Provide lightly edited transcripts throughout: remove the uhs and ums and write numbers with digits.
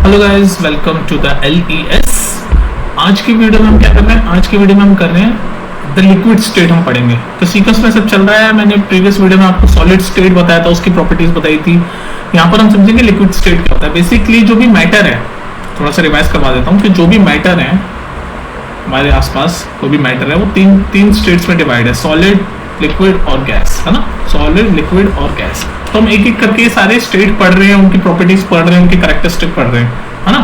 Hello guys, welcome to the LES। आज की video में हम क्या कर रहे हैं? आज की वीडियो में हम कर रहे हैं द लिक्विड स्टेट हम पढ़ेंगे। तो सीक्वेंस में सब चल रहा है। मैंने प्रीवियस वीडियो में आपको सॉलिड स्टेट बताया था, उसकी प्रॉपर्टीज बताई थी। यहाँ पर हम समझेंगे लिक्विड स्टेट क्या होता है। बेसिकली जो भी मैटर है, थोड़ा सा रिवाइज करवा देता हूँ कि जो भी मैटर है हमारे आसपास, कोई भी मैटर है वो तीन स्टेट्स में डिवाइड है, सॉलिड, लिक्विड और गैस, है ना। सॉलिड, लिक्विड और गैस। तो हम एक एक करके सारे स्टेट पढ़ रहे हैं, उनकी प्रॉपर्टीज पढ़ रहे हैं, उनकी कैरेक्टरिस्टिक पढ़ रहे हैं, है ना।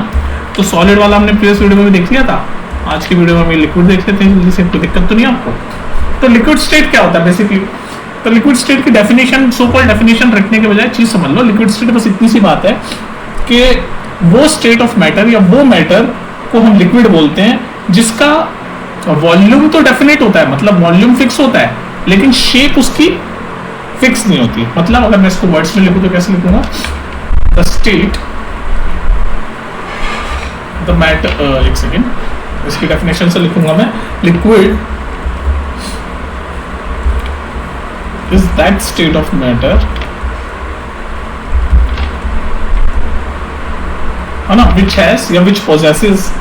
तो सॉलिड वाला हमने प्रीवियस वीडियो में भी देख लिया था। आज की वीडियो में हम लिक्विड देख लेते हैं, जल्दी से, कोई दिक्कत तो नहीं आपको। तो लिक्विड स्टेट क्या होता है बेसिकली? तो लिक्विड स्टेट की डेफिनेशन, सो कॉल्ड डेफिनेशन रखने के बजाय चीज समझ लो। लिक्विड स्टेट बस इतनी सी बात है कि वो स्टेट ऑफ मैटर या वो मैटर को हम लिक्विड बोलते हैं जिसका वॉल्यूम तो डेफिनेट होता है, मतलब वॉल्यूम फिक्स होता है, लेकिन शेप उसकी फिक्स नहीं होती। मतलब अगर मैं इसको वर्ड्स में लिखूं तो कैसे लिखूंगा? द स्टेट, द मैटर, एक सेकेंड, इसकी डेफिनेशन से लिखूंगा मैं। Liquid is that state of matter, है ना, विच हैज या विच पोजेसेस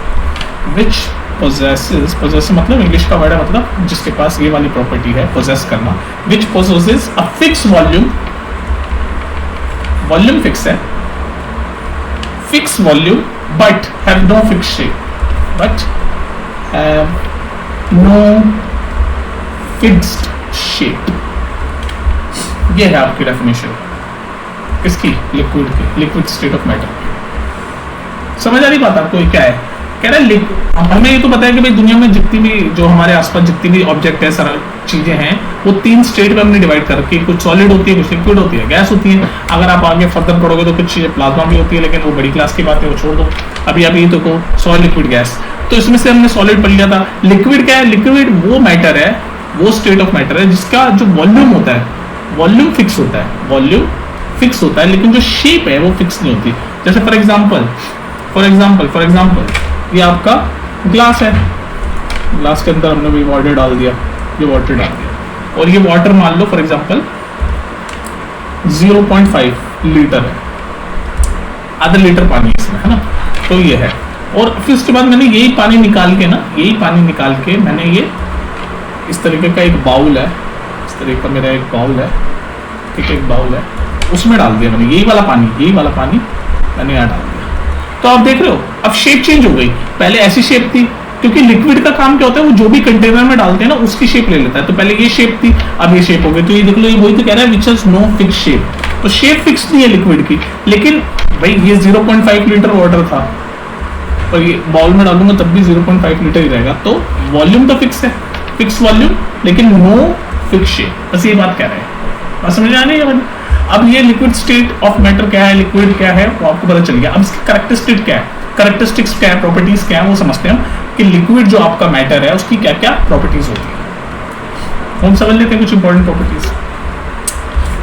मतलब इंग्लिश का वर्ड है, मतलब जिसके पास ये वाली प्रॉपर्टी है, पोजेस करना। Which possesses a fix volume, volume fix है, fix volume, but have no fix shape, but have no fixed shape. ये है आपकी डेफिनेशन किसकी? लिक्विड की, लिक्विड स्टेट ऑफ मैटर की। समझ आ रही बात आपको? क्या है कह रहा है? हमें ये तो पता है कि भाई दुनिया में जितनी भी, जो हमारे आसपास जितनी भी ऑब्जेक्ट है, सारा चीजें हैं, वो तीन स्टेट में हमने डिवाइड कर रखी है। कुछ सॉलिड होती है, कुछ लिक्विड होती है, गैस होती है। अगर आप आगे फर्दर पढ़ोगे तो कुछ चीजें प्लाज्मा भी होती है, लेकिन वो बड़ी क्लास की बात है, वो छोड़ दो। अभी तो को सॉलिड, लिक्विड, गैस। तो इसमें से हमने सॉलिड पढ़ लिया था। लिक्विड क्या है? लिक्विड वो मैटर है, वो स्टेट ऑफ मैटर है जिसका जो वॉल्यूम होता है, वॉल्यूम फिक्स होता है, वॉल्यूम फिक्स होता है, लेकिन जो शेप है वो फिक्स नहीं होती। जैसे फॉर एग्जाम्पल ये आपका ग्लास है, ग्लास के अंदर हमने भी वाटर डाल दिया, ये वाटर डाल दिया, और ये वाटर मान लो फॉर एग्जाम्पल 0.5 लीटर है, आधा लीटर पानी इसमें, है ना। तो ये है, और फिर उसके बाद मैंने यही पानी निकाल के मैंने ये इस तरीके का एक बाउल है, इस तरीके का मेरा एक बाउल है, ठीक है, एक बाउल है, उसमें डाल दिया मैंने यही वाला पानी मैंने यहाँ डाल दिया। तो आप देख रहे हो अब शेप चेंज हो गई। पहले ऐसी शेप थी, क्योंकि लिक्विड का काम क्या होता है, वो जो भी कंटेनर में डालते हैं ना उसकी शेप ले लेता है। तो पहले ये शेप थी, अब ये शेप हो गई। तो ये देख लो, ये वही तो कह रहा है which has no fix shape. तो शेप फिक्स नहीं है लिक्विड की, लेकिन भाई ये 0.5 लीटर वाटर था, और ये बाउल में डालूंगा तब भी 0.5 लीटर ही रहेगा। तो वॉल्यूम तो फिक्स है, फिक्स वॉल्यूम, लेकिन नो फिक्स शेप। बस ये बात कह रहे हैं, बस समझ आ रही है। अब ये लिक्विड स्टेट ऑफ मैटर क्या है, लिक्विड क्या है, वो आपको पता चल गया। अब इसकी कैरेक्टरिस्टिक क्या है, कैरेक्टरिस्टिक्स क्या है, प्रॉपर्टीज क्या है, वो समझते हैं कि लिक्विड जो आपका मैटर है उसकी क्या क्या प्रॉपर्टीज होती है। हम समझ लेते हैं कुछ इंपॉर्टेंट प्रॉपर्टीज।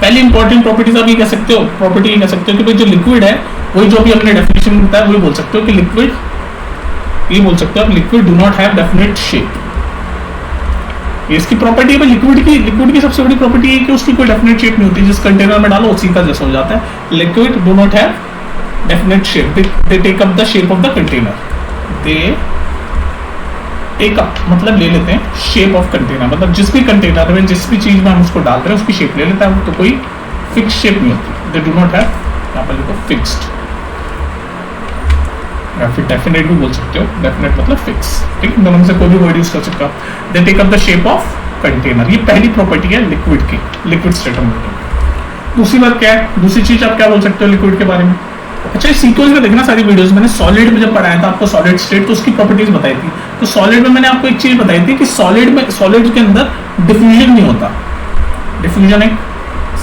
पहली इंपॉर्टेंट प्रॉपर्टीज आप ये कह सकते हो, प्रॉपर्टी ये कह सकते हो कि भाई जो लिक्विड है, वही जो अभी हमने डेफिनेशन में बताया, वही बोल सकते हो कि लिक्विड, ये बोल सकते हो आप, liquid do not have definite shape. ये इसकी प्रॉपर्टी है। लिक्विड की सबसे बड़ी प्रॉपर्टी है कि उसकी कोई डेफिनेट शेप नहीं होती, जिस कंटेनर में डालो उसी का जैसा हो जाता है। Liquid do not have definite shape, they take up the shape of the container, they take up मतलब ले लेते हैं शेप ऑफ कंटेनर, मतलब जिस भी कंटेनर में, जिस भी चीज में हम उसको डाल रहे हैं उसकी शेप ले लेता है, तो कोई फिक्स शेप नहीं होती। दे डू नॉट हैव, यहाँ पर लिखो फिक्स्ड, या फिर डेफिनेट भी बोल सकते हो, डेफिनेट मतलब फिक्स, ठीक है, दोनों में से कोई भी वर्ड यूज कर सकते हो। They take up the shape of container, ये पहली प्रॉपर्टी है लिक्विड की, लिक्विड स्टेट ऑफ मैटर। दूसरी बात क्या है, दूसरी चीज आप क्या बोल सकते हो लिक्विड के बारे में? अच्छा, सीक्वेंस में देखना सारी वीडियोस। मैंने सॉलिड में जब पढ़ाया था आपको सॉलिड स्टेट, तो उसकी प्रॉपर्टीज बताई थी। तो सॉलिड में मैंने आपको एक चीज बताई थी कि सॉलिड के अंदर डिफ्यूजन नहीं होता। डिफ्यूजन एक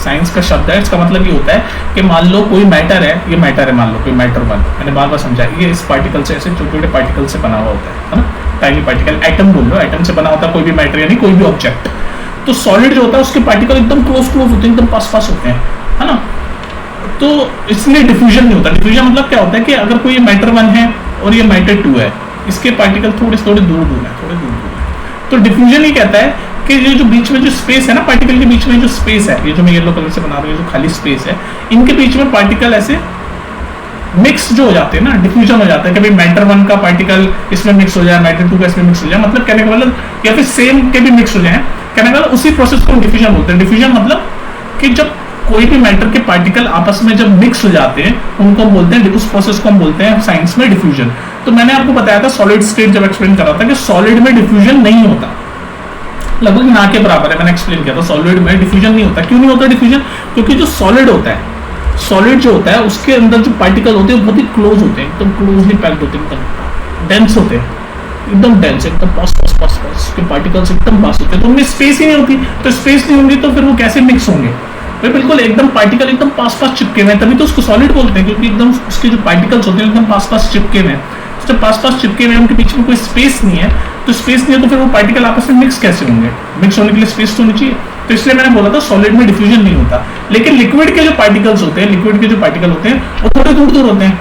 साइंस का शब्द है, इसका मतलब ये होता है कि मान लो कोई मैटर है, ये मैटर है, मान लो कोई मैटर वन, मैंने बार बार समझा, ये इस पार्टिकल से, ऐसे छोटे छोटे पार्टिकल से बना हुआ होता है ना, टाइनी पार्टिकल, एटम बोल लो, एटम से बना होता है कोई भी मैटर, यानी कोई भी ऑब्जेक्ट। तो सॉलिड जो होता है उसके पार्टिकल एकदम क्लोज होते हैं, एकदम पास होते हैं, है ना। तो इसलिए डिफ्यूजन नहीं होता। डिफ्यूजन मतलब क्या होता है कि अगर कोई मैटर वन है और ये मैटर टू है, इसके पार्टिकल थोड़े दूर है, तो डिफ्यूजन ही कहता है कि ये जो बीच में जो स्पेस है ना, पार्टिकल के बीच में जो स्पेस है, ये जो मैं येलो कलर से बना रहा हूँ, जो खाली स्पेस है, इनके बीच में पार्टिकल ऐसे मिक्स जो हो जाते हैं ना, डिफ्यूजन हो जाता है, कभी मैटर 1 का पार्टिकल इसमें मिक्स हो जाए, मैटर 2 का इसमें मिक्स हो जाए, मतलब कहने का मतलब, या फिर सेम के भी मिक्स हो जाए, कहने का मतलब उसी प्रोसेस को डिफ्यूजन बोलते हैं। डिफ्यूजन मतलब कि जब कोई भी मैटर के पार्टिकल आपस में जब मिक्स हो जाते हैं, उनको हम बोलते हैं, उस प्रोसेस को हम बोलते हैं साइंस में डिफ्यूजन। तो मैंने आपको बताया था सॉलिड स्टेट जब एक्सप्लेन कर रहा था कि सॉलिड में डिफ्यूजन नहीं होता, लगभग ना के बराबर है, मैंने एक्सप्लेन किया था सॉलिड में डिफ्यूजन नहीं होता। क्यों नहीं होता डिफ्यूजन? क्योंकि जो सॉलिड होता है, सॉलिड जो होता है उसके अंदर जो पार्टिकल होते हैं बहुत ही क्लोज होते हैं, एकदम क्लोजली पैक्ड होते हैं, एकदम डेंस होते हैं, एकदम डेंस, एकदम पास पास पास पास के पार्टिकल्स एकदम पास होते हैं, तो उनमें स्पेस ही नहीं होती। तो स्पेस नहीं होंगी तो फिर वो कैसे मिक्स होंगे? भाई बिल्कुल एकदम पार्टिकल एकदम पास पास चिपके हुए हैं, तभी तो उसको सॉलिड बोलते हैं, क्योंकि एकदम उसके जो पार्टिकल्स होते हैं एकदम पास पास चिपके हुए हैं। तो जब पास पास चिपके हुए हैं, उनके बीच में कोई स्पेस नहीं है, तो स्पेस नहीं है तो फिर वो पार्टिकल आपस में मिक्स कैसे होंगे? मिक्स होने के लिए स्पेस तो होनी चाहिए। तो इसलिए मैंने बोला था सॉलिड में डिफ्यूजन नहीं होता। लेकिन लिक्विड के जो पार्टिकल्स होते हैं, लिक्विड के जो पार्टिकल होते हैं वो थोड़े दूर दूर होते हैं,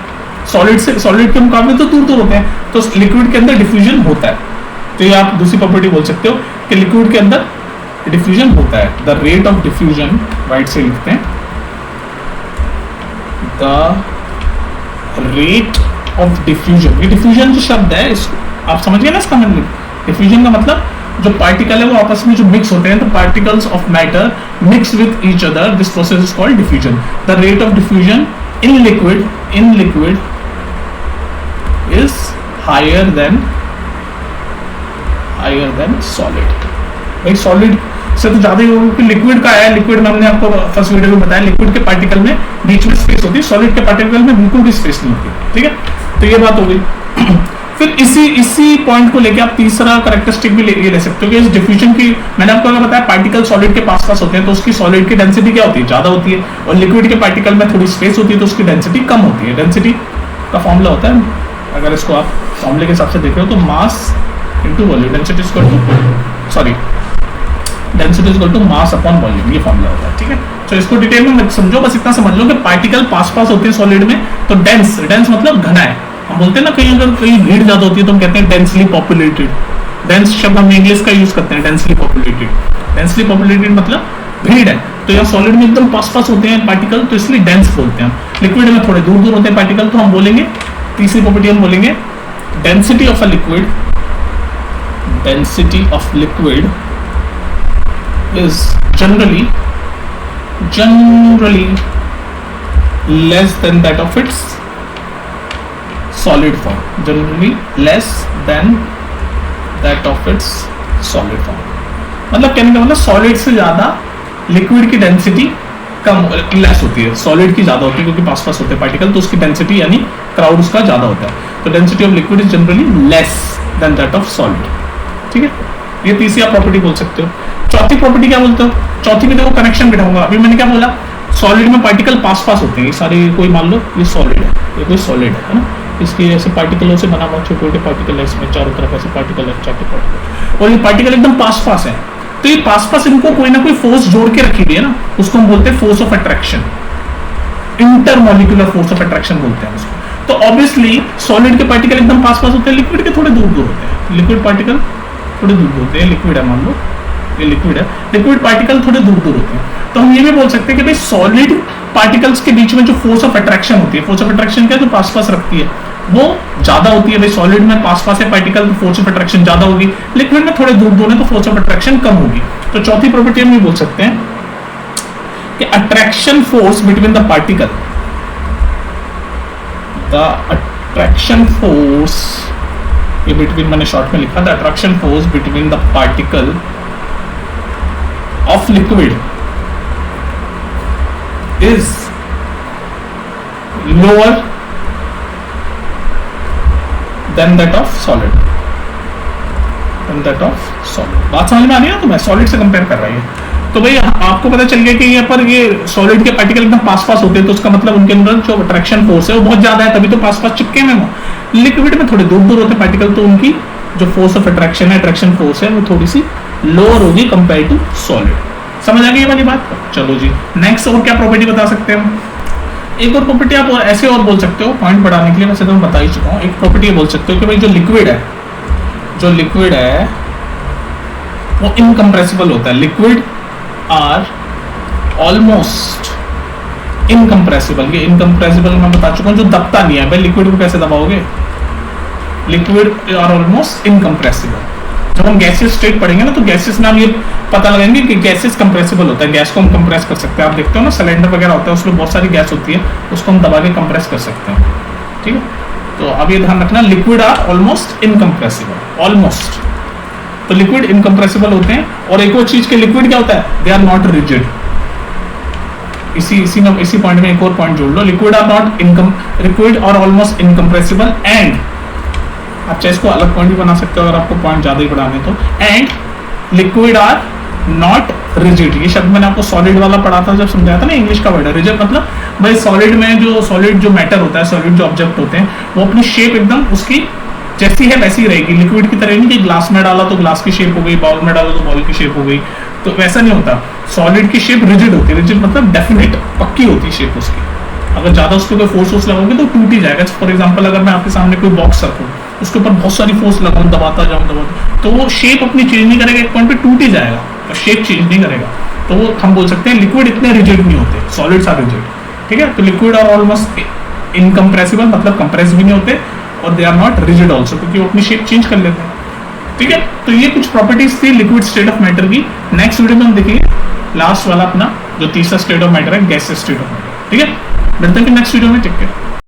सॉलिड से, सॉलिड के मुकाबले तो दूर दूर होते हैं, तो लिक्विड के अंदर डिफ्यूजन होता है। तो ये आप दूसरी प्रॉपर्टी बोल सकते हो कि लिक्विड के अंदर डिफ्यूजन होता है। The rate of diffusion, right से लिखते हैं, द रेट ऑफ डिफ्यूजन। ये डिफ्यूजन जो शब्द है इसको आप समझिए ना, इसका मतलब डिफ्यूजन का मतलब जो पार्टिकल है वो आपस में जो मिक्स होते हैं, तो particles of matter mix with each other, this process is called diffusion. The rate of diffusion in liquid is higher than solid. भाई सॉलिड से तो ज्यादा ही होगा, लिक्विड का है, लिक्विड में हमने आपको फर्स्ट वीडियो में बताया, लिक्विड के पार्टिकल में बीच में स्पेस होती है, सॉलिड के पार्टिकल में बिल्कुल भी स्पेस नहीं होती। ठीक है, तो ये बात हो गई। फिर इसी पॉइंट को लेके आप तीसरा कैरेक्टरिस्टिक भी ले सकते हो कि इस डिफ्यूजन की, मैंने आपको अगर बताया पार्टिकल सॉलिड के पास पास होते हैं तो उसकी सॉलिड की डेंसिटी क्या होती है? ज्यादा होती है, और लिक्विड के पार्टिकल में थोड़ी स्पेस होती है तो उसकी डेंसिटी कम होती है। डेंसिटी का फॉर्मूला होता है, अगर इसको आप फॉर्मूले के हिसाब से देख रहे हो तो mass into volume, density is equal to mass upon volume, ये फॉर्मूला होता है। ठीक है, तो इसको डिटेल में समझो, बस इतना समझ लो कि पार्टिकल पास पास होते हैं सॉलिड में, तो डेंस मतलब घना है। हम बोलते हैं ना कहीं अगर कहीं भीड़ ज्यादा होती है तो हम कहते हैं डेंसली पॉपुलेटेड। डेंस शब्द हम इंग्लिश का यूज करते हैं, डेंसली पॉपुलेटेड। डेंसली पॉपुलेटेड मतलब भीड़ है, तो यहाँ सॉलिड में एकदम पास पास होते हैं पार्टिकल, तो इसलिए डेंस बोलते हैं। लिक्विड में थोड़े दूर दूर होते हैं पार्टिकल, तो हम बोलेंगे तीसरी प्रॉपर्टी हम बोलेंगे density of a liquid, density of liquid is generally less than that of its solid form, generally less than that of its solid form। मतलब कहने का मतलब सॉलिड से ज्यादा लिक्विड की डेंसिटी कम लेस होती है, सॉलिड की ज्यादा होती है क्योंकि पास पास होते हैं पार्टिकल, तो उसकी डेंसिटी यानी क्राउड उसका ज्यादा होता है। तो density of liquid is generally less than that of solid. ठीक है, ये तीसरी आप प्रॉपर्टी बोल सकते हो। चौथी प्रॉपर्टी क्या बोलते हो? चौथी में देखो कनेक्शन बिठाऊंगा। अभी मैंने क्या बोला? सॉलिड में पार्टिकल पास पास होते हैं, ये सारे, कोई मान लो ये सॉलिड है, ये कोई सॉलिड है ना, इसके ऐसे पार्टिकलों से बना हुआ छोटे छोटे पार्टिकल है, इसमें चारों तरफ ऐसे पार्टिकल है, चारों पार्टिकल, और ये पार्टिकल एकदम पास पास है, तो ये पास पास इनको कोई ना कोई फोर्स जोड़ के रखी हुई है ना, उसको हम बोलते हैं force of attraction, intermolecular force of attraction बोलते हैं उसको। तो ऑब्वियसली सॉलिड के पार्टिकल एकदम पास पास होते हैं, लिक्विड के थोड़े दूर दूर होते हैं, लिक्विड पार्टिकल थोड़े दूर दूर होते हैं, लिक्विड है मान लो ये लिक्विड है, लिक्विड पार्टिकल थोड़े दूर दूर होते हैं। तो हम ये भी बोल सकते हैं कि भाई सॉलिड पार्टिकल्स के बीच में जो फोर्स ऑफ अट्रैक्शन होती है, फोर्स ऑफ अट्रैक्शन क्या, जो पास पास रखती है, वो ज्यादा होती है। भाई सॉलिड में पास पास है पार्टिकल, तो फोर्स ऑफ अट्रैक्शन ज्यादा होगी, लिक्विड में थोड़े दूर दूर है तो फोर्स ऑफ अट्रैक्शन कम होगी। तो चौथी प्रॉपर्टी हम ये बोल सकते हैं कि attraction force between the particle, the attraction force, ये बिटवीन मैंने शॉर्ट में लिखा, the attraction force between the particle of liquid is lower than that of solid, बात समझ में आ रही है? तो मैं सॉलिड से कंपेयर कर रही है, तो भाई आपको पता चल गया कि यहाँ पर ये सॉलिड के पार्टिकल एकदम पास पास होते हैं, तो उसका मतलब उनके अंदर जो अट्रैक्शन फोर्स है वो बहुत ज्यादा है, तभी तो पास पास चिपके हुए हैं। लिक्विड में थोड़े दूर दूर होते हैं पार्टिकल, तो उनकी जो फोर्स ऑफ अट्रैक्शन है, अट्रैक्शन फोर्स है, वो थोड़ी सी लोअर होगी कंपेयर टू सॉलिड। समझ आ गई ये वाली बात? चलो जी, नेक्स्ट और क्या प्रॉपर्टी बता सकते हैं हम? एक और प्रॉपर्टी आप ऐसे और बोल सकते हो पॉइंट बढ़ाने के लिए, वैसे तो मैं बता ही चुका हूँ। एक प्रॉपर्टी बोल सकते हो कि भाई जो लिक्विड है वो इनकम्प्रेसिबल होता है। लिक्विड आर ऑलमोस्ट इनकम्प्रेसिबल, ये इनकम्प्रेसिबल मैं बता चुका हूँ, जो दबता नहीं है। भाई लिक्विड को कैसे दबाओगे? Liquid are almost incompressible. जब हम गैसेस स्टेट पढ़ेंगे ना, तो गैसेस में हम ये पता लगाएंगे कि गैसेस कंप्रेसिबल होता है, गैस को हम कंप्रेस कर सकते हैं। आप देखते हो ना सिलेंडर वगैरह होता है, उसमें बहुत सारी गैस होती है, उसको हम दबा के कंप्रेस कर सकते हैं, ठीक है। तो अब ये ध्यान रखना, liquid are almost incompressible, almost. तो लिक्विड इनकम्प्रेसिबल होते हैं। और एक और चीज के लिक्विड क्या होता है? They are not rigid. इसी पॉइंट में एक और पॉइंट जोड़ लो, लिक्विड आर नॉट लिक्विड और ऑलमोस्ट इनकम्प्रेसिबल एंड, आप चाहे इसको अलग पॉइंट भी बना सकते हो अगर आपको पॉइंट ज्यादा ही बढ़ाने तो, and liquid are not rigid. ये शब्द मैंने आपको सॉलिड वाला पढ़ा था जब समझाया था ना, इंग्लिश का वर्ड है रिजिड। मतलब भाई सॉलिड में जो सॉलिड जो मैटर होता है, सॉलिड जो ऑब्जेक्ट होते हैं, वो अपनी शेप एकदम उसकी जैसी है वैसी रहेगी। लिक्विड की तरह नहीं कि ग्लास में डाला तो ग्लास की शेप हो गई, बाउल में डाला तो बाउल की शेप हो गई, तो वैसा नहीं होता। सॉलिड की शेप रिजिड होती है। रिजिड मतलब डेफिनेट, पक्की होती है शेप उसकी। अगर ज्यादा उसको कोई फोर्स लगाओगे तो टूट ही जाएगा। फॉर एग्जांपल अगर मैं आपके सामने कोई बॉक्स रखूं, उसके ऊपर बहुत सारी फोर्स लगाऊं, दबाता जाऊं, तो वो शेप अपनी चेंज नहीं करेगा, एक पॉइंट पे टूट ही जाएगा और शेप चेंज नहीं करेगा। तो वो हम बोल सकते हैं लिक्विड इतने रिजिड नहीं होते, सॉलिड्स आर रिजिड, ठीक है। तो लिक्विड आर ऑलमोस्ट इनकम्प्रेसिबल, मतलब कंप्रेस भी नहीं होते, और they are not rigid also, क्योंकि वो अपनी शेप चेंज कर लेते हैं, ठीक है। तो ये कुछ प्रॉपर्टीज थी लिक्विड स्टेट ऑफ मैटर की। नेक्स्ट वीडियो में हम देखेंगे लास्ट वाला अपना जो तीसरा स्टेट ऑफ मैटर है, गैसियस स्टेट ऑफ मैटर, ठीक है। मिलते हैं नेक्स्ट वीडियो में, टेक केयर।